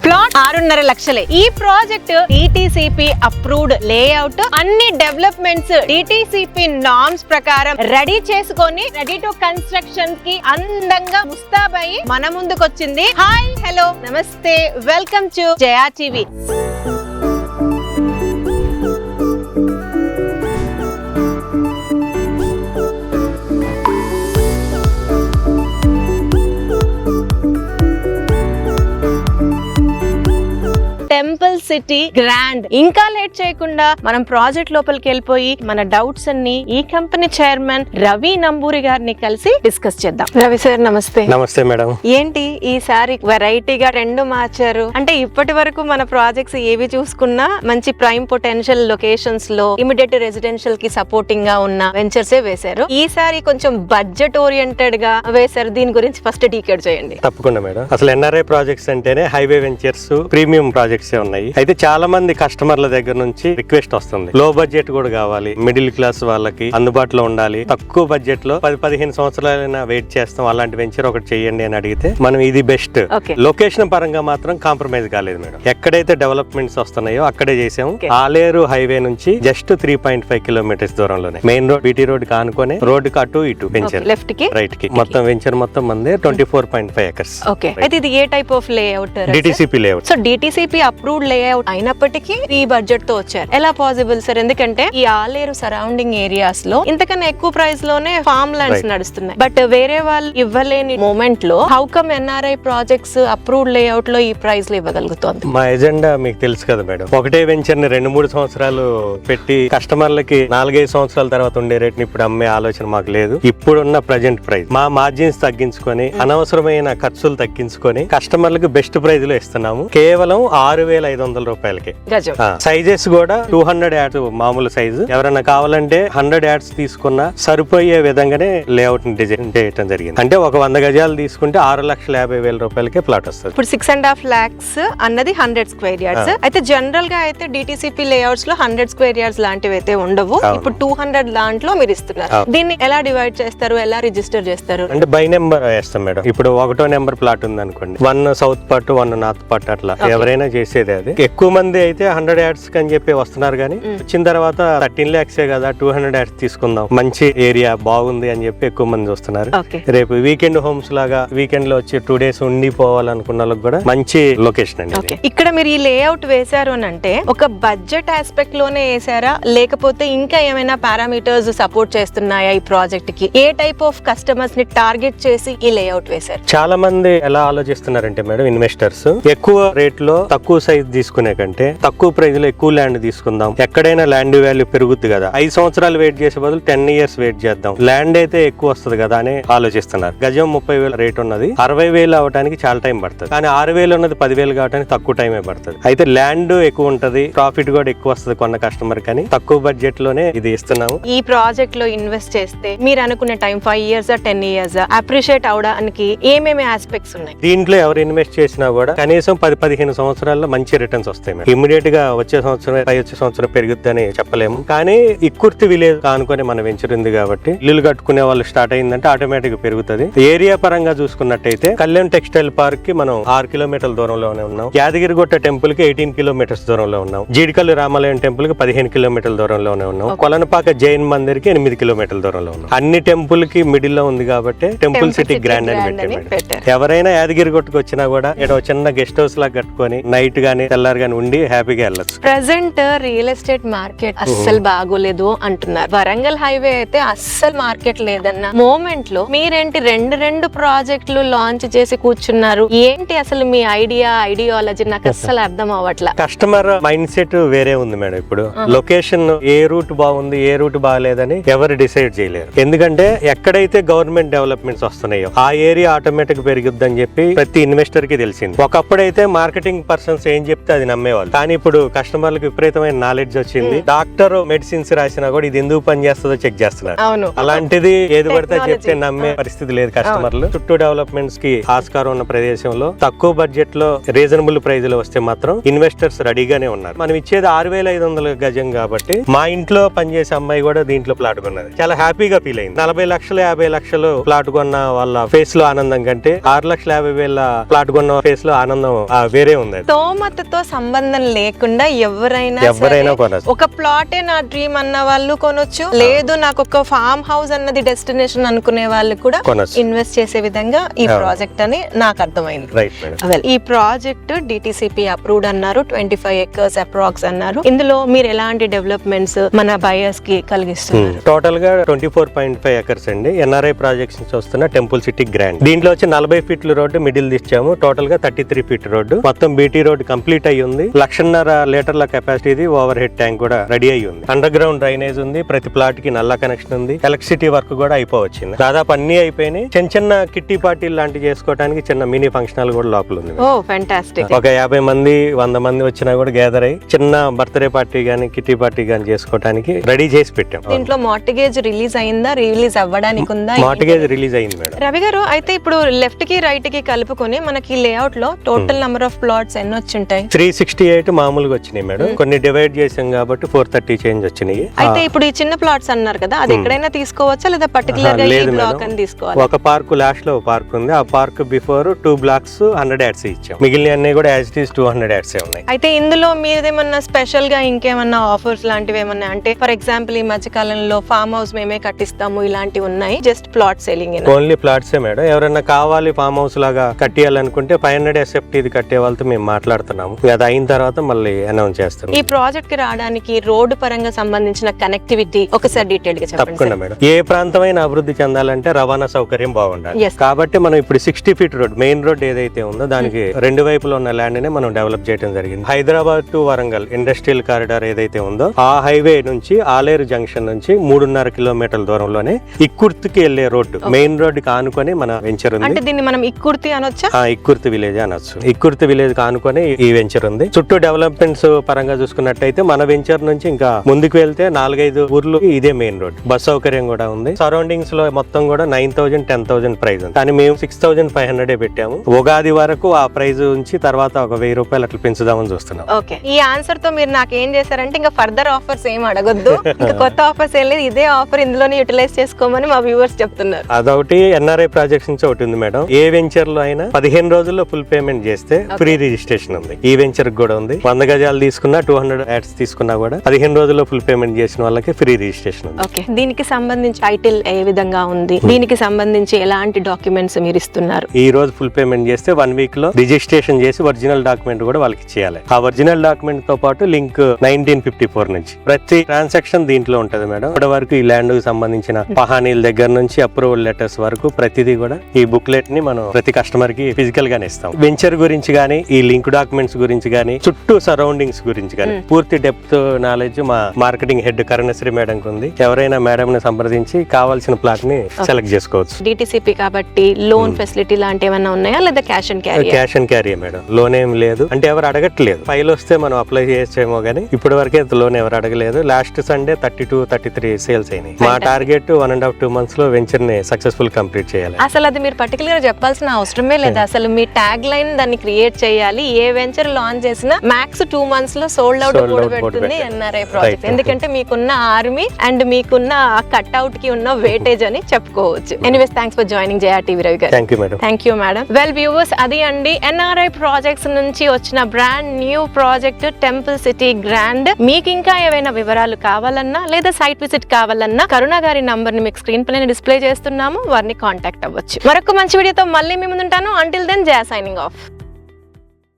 Plot 6.5 లక్షలే. ఈ project DTCP approved layout, అన్ని డెవలప్మెంట్స్ DTCP నార్మ్స్ ప్రకారం రెడీ చేసుకొని రెడీ టు కన్స్ట్రక్షన్ కి అందంగా ముస్తాబై మన ముందుకు వచ్చింది. హాయ్, హలో, నమస్తే, welcome to Jaya TV. Temple city grand. ఇంకా లేట్ చేయకుండా మనం ప్రాజెక్ట్ లోపలికి వెళ్ళిపోయి మన డౌట్స్ అన్ని ఈ కంపెనీ చైర్మన్ రవి నంబూరి గారిని కలిసి డిస్కస్ చేద్దాం. రవి సార్, నమస్తే. నమస్తే మేడం. ఏంటి ఈసారి వెరైటీగా రెండు మార్చారు? అంటే ఇప్పటి వరకు మన ప్రాజెక్ట్స్ ఏవి చూసుకున్నా మంచి ప్రైమ్ పొటెన్షియల్ లొకేషన్స్ లో ఇమిడియట్ రెసిడెన్షియల్ కి సపోర్టింగ్ గా ఉన్న వెంచర్స్ వేశారు. ఈసారి కొంచెం బడ్జెట్ ఓరియంటెడ్ గా వేశారు. దీని గురించి ఫస్ట్ డీకేడ్ చేయండి. తప్పకుండా మేడం. అసలు NRI ప్రాజెక్ట్స్ అంటేనే హైవే వెంచర్స్, ప్రీమియం ప్రాజెక్ట్స్ ఉన్నాయి. అయితే చాలా మంది కస్టమర్ల దగ్గర నుంచి రిక్వెస్ట్ వస్తుంది, లో బడ్జెట్ కూడా కావాలి, మిడిల్ క్లాస్ వాళ్ళకి అందుబాటులో ఉండాలి, తక్కువ బడ్జెట్ లో 10-15 సంవత్సరాలైనా వెయిట్ చేస్తాం, అలాంటి వెంచర్ ఒకటి చేయండి అని అడిగితే మనం ఇది బెస్ట్. లొకేషన్ పరంగా మాత్రం కాంప్రమైజ్ కాలేదు మేడం. ఎక్కడైతే డెవలప్మెంట్స్ వస్తున్నాయో అక్కడే చేసాము. ఆలేరు హైవే నుంచి జస్ట్ 3.5 కిలోమీటర్స్ దూరంలోనే మెయిన్ రోడ్, BT రోడ్ కానుకొని రోడ్ కు అటు ఇటు వెంచర్, లెఫ్ట్ కి రైట్ కి మొత్తం వెంచర్ మొత్తం మంది 24.5 acres. ఓకే, అయితే ఇది ఏ type of layout? DTCP layout. So DTCP approved layout అయినప్పటికీ ఈ బడ్జెట్ తో వచ్చారు. ఎలా పాసిబుల్ సార్? ఎందుకంటే ఈ ఆలేరు సరౌండింగ్ ఏరియాస్ లో ఇంతకన్నా ఎక్కువ ప్రైస్ లోనే ఫార్మ్ ల్యాండ్స్ నడుస్తున్నాయి. బట్ వేరే వాళ్ళు ఇవ్వలేని మూమెంట్ లో how come NRI projects approved layout లో ఈ ప్రైస్ లో ఇవ్వగలుగుతుంది? మా ఎజెండా మీకు తెలుసు కదా మేడం. ఒకటే వెంచర్ ని 2-3 సంవత్సరాలు పెట్టి కస్టమర్లకి 4-5 సంవత్సరాల తర్వాత ఉండే రేట్ ని ఇప్పుడు అమ్మే ఆలోచన మాకు లేదు. ఇప్పుడున్న ప్రజెంట్ ప్రైస్ మా మార్జిన్స్ తగ్గించుకొని అనవసరమైన ఖర్చులు తగ్గించుకొని కస్టమర్లకు బెస్ట్ ప్రైస్ లో ఇస్తున్నాము. కేవలం 6,500 రూపాయలకి. సైజెస్ కూడా 200 యాడ్స్ మామూలు సైజు. ఎవరైనా కావాలంటే 100 యాడ్స్ తీసుకున్నా సరిపోయే విధంగానే లేఅవుట్ ని డిజైన్ చేయడం జరిగింది. అంటే ఒక 100 గజాలు తీసుకుంటే 6,50,000 రూపాయలకే ప్లాట్ వస్తుంది. ఇప్పుడు 6.5 lakhs అన్నది 100 స్క్వేర్ యార్డ్స్. అయితే జనరల్ గా అయితే DTCP లేఅవుట్స్ లో 100 స్క్వేర్ యార్డ్స్ లాంటివి అయితే ఉండవు. ఇప్పుడు 200 దాంట్లో మీరు ఇస్తున్నారు. దీన్ని ఎలా డివైడ్ చేస్తారు, ఎలా రిజిస్టర్ చేస్తారు? అంటే బై నెంబర్ వేస్తాం మేడం. ఇప్పుడు 1వ నెంబర్ ప్లాట్ ఉంది అనుకోండి, 1 సౌత్ పార్ట్ 1 నార్త్ పార్ట్, అట్లా ఎవరైనా చేసేది అది. ఎక్కువ మంది అయితే 100 యాడ్స్ అని చెప్పి వస్తున్నారు, కానీ వచ్చిన తర్వాత 13 lakhs కదా 200 యాడ్స్ తీసుకుందాం, మంచి ఏరియా బాగుంది అని చెప్పి ఎక్కువ మంది వస్తున్నారు. రేపు వీకెండ్ హోమ్స్ లాగా వీకెండ్ లో వచ్చి 2 days ఉండిపోవాలనుకున్న వాళ్ళకి కూడా మంచి లొకేషన్ అండి. ఇక్కడ మీరు ఈ లేఅవుట్ వేశారు అని అంటే ఒక బడ్జెట్ ఆస్పెక్ట్ లోనే వేసారా, లేకపోతే ఇంకా ఏమైనా పారామీటర్స్ సపోర్ట్ చేస్తున్నాయా ఈ ప్రాజెక్ట్ కి? ఏ టైప్ ఆఫ్ కస్టమర్స్ ని టార్గెట్ చేసి ఈ లేఅవుట్ వేశారు? చాలా మంది ఎలా ఆలోచిస్తున్నారంటే మేడం, ఇన్వెస్టర్స్ ఎక్కువ రేట్ లో తక్కువ సైజ్ తీసుకునే కంటే తక్కువ ప్రైస్ లో ఎక్కువ ల్యాండ్ తీసుకుందాం, ఎక్కడైనా ల్యాండ్ వాల్యూ పెరుగుద్ది కదా, 5 సంవత్సరాలు వెయిట్ చేసే బదులు 10 years వెయిట్ చేద్దాం, ల్యాండ్ అయితే ఎక్కువ వస్తుంది కదా అని ఆలోచిస్తున్నారు. గజం 30,000 రేట్ ఉన్నది 60,000 అవడానికి చాలా టైం పడుతుంది, కానీ 6,000 ఉన్నది 10,000 కావడానికి తక్కువ టైమే పడుతుంది. అయితే ల్యాండ్ ఎక్కువ ఉంటది, ప్రాఫిట్ కూడా ఎక్కువ వస్తుంది కొన్న కస్టమర్, కానీ తక్కువ బడ్జెట్ లోనే ఇది ఇస్తున్నాము. ఈ ప్రాజెక్ట్ లో ఇన్వెస్ట్ చేస్తే మీరు అనుకునే టైం 5 years 10 years అప్రిషియేట్ అవడానికి ఏమేమి ఆస్పెక్ట్స్ ఉన్నాయి? దీంట్లో ఎవరు ఇన్వెస్ట్ చేసినా కూడా కనీసం 10-15 సంవత్సరాల్లో మంచి రిటర్న్స్ వస్తాయి. ఇమ్మీడియట్ గా వచ్చే సంవత్సరం పెరుగుద్దని చెప్పలేము, కానీ ఇక్కుర్తి విలేజ్ కానుకొని మన వెంచర్ ఉంది కాబట్టి ఇల్లు కట్టుకునే వాళ్ళు స్టార్ట్ అయిందంటే ఆటోమేటిక్ గా పెరుగుతుంది. ఏరియా పరంగా చూసుకున్నట్టయితే కళ్యాణ్ టెక్స్టైల్ పార్క్ కి మనం 6 kilometers దూరంలోనే ఉన్నాం, యాదగిరిగుట్ట టెంపుల్ కి 18 kilometers దూరంలో ఉన్నాం, జీడికల్లు రామాలయం టెంపుల్ కి 15 kilometers దూరంలోనే ఉన్నాం, కొలనపాక జైన్ మందిర్ కి 8 kilometers దూరంలో ఉన్నాం. అన్ని టెంపుల్ కి మిడిల్ లో ఉంది కాబట్టి టెంపుల్ సిటీ గ్రాండ్ అని పెట్టారు. ఎవరైనా యాదగిరిగుట్టకు వచ్చినా కూడా ఏదో చిన్న గెస్ట్ హౌస్ లాగా కట్టుకొని నైట్ గానీ తెల్లారు గానీ ఉండి హ్యాపీగా వెళ్ళచ్చు. ప్రెసెంట్ రియల్ ఎస్టేట్ మార్కెట్ అస్సలు బాగోలేదు అంటున్నారు. వరంగల్ హైవే అయితే అస్సలు మార్కెట్ లేదన్న మూమెంట్ లో మీరేంటి రెండు ప్రాజెక్టులు లాంచ్ చేసి కూర్చున్నారు? ఏంటి అసలు మీ ఐడియాలజీ? నాకు అస్సలు అర్థం అవ్వట్లా. కస్టమర్ మైండ్ సెట్ వేరే ఉంది మేడం. ఇప్పుడు లొకేషన్ ఏ రూట్ బాగుంది, ఏ రూట్ బాగాలేదని ఎవరు డిసైడ్ చేయలేరు. ఎందుకంటే ఎక్కడైతే గవర్నమెంట్ డెవలప్మెంట్స్ వస్తున్నాయో ఆ ఏరియా ఆటోమేటిక్ పెరుగుద్దని చెప్పి ప్రతి ఇన్వెస్టర్ కి తెలిసింది. ఒకప్పుడైతే మార్కెటింగ్ పర్సన్స్ ఏం చెప్తే అది నమ్మేవాళ్ళు. కానీ ఇప్పుడు కస్టమర్లకు విపరీతమైన నాలెడ్జ్ వచ్చింది. డాక్టర్ మెడిసిన్స్ రాసినా కూడా ఇది ఎందుకు పని చేస్తుందో చెక్ చేస్తున్నారు. అలాంటిది ఏది పడితే చెప్తే నమ్మే పరిస్థితి లేదు కస్టమర్లు. చుట్టూ డెవలప్మెంట్స్ కి ఆస్కారం ఉన్న ప్రదేశంలో తక్కువ బడ్జెట్ లో రీజనబుల్ ప్రైజ్ లో వస్తే మాత్రం ఇన్వెస్టర్స్ రెడీగానే ఉన్నారు. మనం ఇచ్చేది 6,500 గజం కాబట్టి మా ఇంట్లో పనిచేసే అమ్మాయి కూడా దీంట్లో ప్లాట్ కొన్నది. చాలా హ్యాపీగా ఫీల్ అయింది. 40 లక్షలు 50 లక్షలు ప్లాట్ కొన్న వాళ్ళ ఫేస్ లో ఆనందం కంటే 6,50,000 ప్లాట్ కొన్న ఫేస్ లో ఆనందం వేరే ఉంది. స్తోమతతో సంబంధం లేకుండా ఎవరైనా కొనచ్చు. ఒక ప్లాటే నా డ్రీమ్ అన్న వాళ్ళు కొనొచ్చు, లేదు నాకు ఒక ఫార్మ్ హౌస్ అన్నది డెస్టినేషన్ అనుకునే వాళ్ళు కూడా ఇన్వెస్ట్ చేసే విధంగా ఈ ప్రాజెక్ట్ అని నాకు అర్థమైంది. ఈ ప్రాజెక్ట్ డిటిసిపి అప్రూవ్డ్ అన్నారు, 25 acres అప్రాక్స్ అన్నారు. ఇందులో మీరు ఎలాంటి డెవలప్మెంట్స్ మన బయర్స్ కి కలిగిస్తున్నారు? టోటల్ గా 24.5 acres అండి. ఎన్ఆర్ఐ ప్రాజెక్ట్స్ నుంచి వస్తున్న టెంపుల్ సిటీ గ్రాండ్. దీంట్లో వచ్చి 40 ఫీట్ల రోడ్డు మిడిల్ ఇచ్చాము. టోటల్ గా 33 ఫీట్ రోడ్డు. మొత్తం బీటీ రోడ్ కంప్లీట్ అయ్యి ఉంది. 1,50,000 లీటర్ల కెపాసిటీ ఓవర్ హెడ్ ట్యాంక్ కూడా రెడీ అయ్యి ఉంది. అండర్ గ్రౌండ్ డ్రైనేజ్ ఉంది. ప్రతి ప్లాట్ కి నల్ల కనెక్షన్ ఉంది. ఎలక్ట్రిసిటీ వర్క్ కూడా అయిపోవచ్చింది. దాదాపు అన్ని అయిపోయినాయి. చిన్న కిట్టి పార్టీలు లాంటి చేసుకోవడానికి చిన్న మినీ ఫంక్షన్ హాల్ కూడా లోపల ఉంది. ఒక 50 మంది 100 మంది వచ్చినా కూడా గ్యాదర్ అయ్యి చిన్న బర్త్డే పార్టీ గానీ కిట్టి పార్టీ గానీ చేసుకోవడానికి రెడీ చేసి పెట్టాం. దీంట్లో మార్టిగేజ్ రిలీజ్ అయిందా, రిలీజ్ అవ్వడానికి ఉందా? మార్టిగేజ్ రిలీజ్ అయింది మేడం. రవి గారు, అయితే ఇప్పుడు లెఫ్ట్ కి రైట్ కి కలుపుకొని మనకి లేఅవుట్ లో టోటల్ నెంబర్ ఆఫ్ ప్లాట్స్ ఎన్ని వచ్చింటాయి? 368 మామూలుగా వచ్చినాయి మేడం. కొన్ని డివైడ్ చేసాం కాబట్టి 430 చేంజ్ వచ్చినాయి. అయితే ఇప్పుడు ఈ చిన్న ప్లాట్స్ అన్నారు కదా, అది ఎక్కడైనా తీసుకోవచ్చా లేదా పర్టికులర్ గా ఈ బ్లాక్ అని తీసుకోవాలి? ఒక పార్క్ లాస్ట్ లో పార్క్ ఉంది. ఆ పార్క్ బిఫోర్ 2 blocks 100 యాడ్స్ ఇచ్చాం. మిగిలిన అన్ని కూడా యాజ్ ఇట్ ఈస్ 200 యాడ్స్ ఉన్నాయి. అయితే ఇందులో మీదేమన్నా స్పెషల్ గా ఇంకేమన్నా ఆఫర్స్ లాంటివి ఏమన్నా, అంటే ఫర్ ఎగ్జాంపుల్ ఈ మధ్య కాలంలో ఫార్మ్ హౌస్ మేమే కట్టిస్తాము ఇలాంటివి ఉన్నాయి, జస్ట్ ప్లాట్ సేలింగ్? ఓన్లీ ప్లాట్సే మేడం. ఎవరైనా కావాలి ఫార్మ్ హౌస్ లాగా కట్టియాలనుకుంటే 500 SFT ఇది కట్టే వాళ్ళతో మేము మాట్లాడుతున్నాము. అది అయిన తర్వాత మళ్ళీ అనౌన్స్ చేస్తాం. ఈ ప్రాజెక్ట్ కి రావడానికి రోడ్డు పరంగా సంబంధించిన కనెక్టివిటీ ఒకసారి డీటెయిల్ గా చెప్పండి. తప్పకుండా మేడం. ఏ ప్రాంతమైన అభివృద్ధి చెందాలంటే రవాణా సౌకర్యం బాగుండాలి. కాబట్టి మనం ఇప్పుడు 60 ఫీట్ రోడ్, మెయిన్ రోడ్ ఏదైతే ఉందో దానికి రెండు వైపులో ఉన్న ల్యాండ్ ని మనం డెవలప్ చేయడం జరిగింది. Hyderabad to Warangal industrial corridor ఏదైతే ఉందో ఆ హైవే నుంచి ఆలేరు జంక్షన్ నుంచి 3.5 కిలోమీటర్ల దూరంలోనే ఇక్కుర్తికి వెళ్లే రోడ్డు, మెయిన్ రోడ్ కి ఆనుకొని మన వెంచర్ ఉంది. అంటే దీన్ని మనం ఇక్కుర్తి అనొచ్చా? ఇక్కుర్తి విలేజ్ అనొచ్చు. ఇక్కుర్తి విలేజ్ కి ఆనుకొని ఈ వెంచర్ ఉంది. చుట్టూ డెవలప్మెంట్స్ పరంగా చూసుకున్నట్టయితే మన వెంచర్ నుంచి ఇంకా ముందుకు వెళ్తే 4-5 ఊర్లు ఇదే మెయిన్ రోడ్. బస్ సౌకర్యం కూడా ఉంది. సరౌండింగ్స్ లో మొత్తం కూడా 9,000, 10,000 ప్రైస్ ఉంది. కానీ మేము 6,500 పెట్టాము. ఉగాది వరకు ఆ ప్రైస్ ఉంచి తర్వాత ఒక 1,000 రూపాయలు అట్లా పెంచుదామని చూస్తున్నాం. ఓకే, ఈ ఆన్సర్ తో మీరు నాకు ఏం చేశారంటే ఇంకా ఫర్దర్ ఆఫర్స్ ఏం అడగొద్దు, ఇంకా కొత్త ఆఫర్స్ ఏం లేదు, ఇదే ఆఫర్ ఇందులోనే యూటిలైజ్ చేసుకోమని మా వ్యూవర్స్ చెప్తున్నారు. అదొకటి ఎన్ఆర్ఐ ప్రాజెక్ట్స్ నుంచి ఒకటి ఉంది మేడం. ఏ వెంచర్ లో అయినా 15 రోజుల్లో ఫుల్ పేమెంట్ చేస్తే ఫ్రీ రిజిస్ట్రేషన్ ఉంది. ఈ వెంచర్ కూడా ఉంది. 100 గజాలు తీసుకున్నా 200 యాడ్స్ తీసుకున్నా కూడా 15 రోజుల్లో ఫుల్ పేమెంట్ చేసిన వాళ్ళకి ఫ్రీ రిజిస్ట్రేషన్ ఉంది. ఓకే, దీనికి సంబంధించి టైటిల్ ఏ విధంగా ఉంది, దీనికి సంబంధించి ఎలాంటి డాక్యుమెంట్స్ మీరు ఇస్తున్నారు? ఈ రోజు ఫుల్ పేమెంట్ చేస్తే 1 వీక్ లో రిజిస్ట్రేషన్ చేసి ఒరిజినల్ డాక్యుమెంట్ కూడా వాళ్ళకి చేయాలి. ఆ ఒరిజినల్ డాక్యుమెంట్ తో పాటు లింక్ 1954 నుంచి ప్రతి ట్రాన్సాక్షన్ దీంట్లో ఉంటది మేడం. ఇప్పటి వరకు ఈ ల్యాండ్ కి సంబంధించిన పహానీల దగ్గర నుంచి అప్రూవల్ లెటర్స్ వరకు ప్రతిదీ కూడా ఈ బుక్లెట్ ని మనం ప్రతి కస్టమర్ కి ఫిజికల్ గానే ఇస్తాం. వెంచర్ గురించి గానీ, ఈ లింక్ డాక్యుమెంట్స్ గురించి గానీ, చుట్టూ సరౌండింగ్స్ గురించి గానీ పూర్తి డెప్త్ నాలెడ్జ్ మా మార్కెటింగ్ హెడ్ కరుణశ్రీ మేడం కు ఉంది. ఎవరైనా మేడం ని సంప్రదించి కావాల్సిన ప్లాట్ ని సెలెక్ట్ చేసుకోవచ్చు. డిటిసిపి కాబట్టి లోన్ ఫెసిలిటీ లాంటి ఏమైనా ఉన్నాయా లేదా cash and carry? Cash and carry madam. Loan ఏం లేదు. అంటే ఎవరు అడగట్లేదు. ఫైల్ వస్తే మనం అప్లై చేయొచ్చేమో గానీ ఇప్పటి వరకే లోన్ ఎవరు అడగలేదు. లాస్ట్ సండే 32-33 సేల్స్ అయినాయి. మా టార్గెట్ 1.5-2 months లో వెంచర్ ని సక్సెస్ఫుల్ కంప్లీట్ చేయాలి. అసలు అది మీరు పర్టికులర్ గా చెప్పాల్సిన అవసరమే లేదు. అసలు మీ ట్యాగ్ లైన్ దాన్ని క్రియేట్ చేయాలి. ఏ వెంచర్ లాంచ్ చేసినా మాక్స్ 2 months లో సోల్డ్ అవుట్ పెడుతుంది ఎన్ఆర్ఐ ప్రాజెక్ట్. ఎందుకంటే మీకున్న ఆర్మీ అండ్ మీకున్న కట్అవుట్ కి ఉన్న వెయిటేజ్ అని చెప్పుకోవచ్చు. Anyways, thanks for joining Jaya TV Ravi గారు. Thank you madam. Well viewers, అది అండి ఎన్ఆర్ఐ ప్రాజెక్ట్స్ నుంచి వచ్చిన brand new project temple city grand. మీకు ఇంకా ఏవైనా వివరాలు కావాలన్నా లేదా సైట్ విజిట్ కావాలన్నా కరుణ గారి నంబర్ ని మీకు స్క్రీన్ పైన డిస్ప్లే చేస్తున్నాము, వారిని కాంటాక్ట్ అవ్వచ్చు. మరొక మంచి వీడియోతో మళ్ళీ మీ ముందుంటాను. అంటిల్ దెన్, జయా సైనింగ్ ఆఫ్.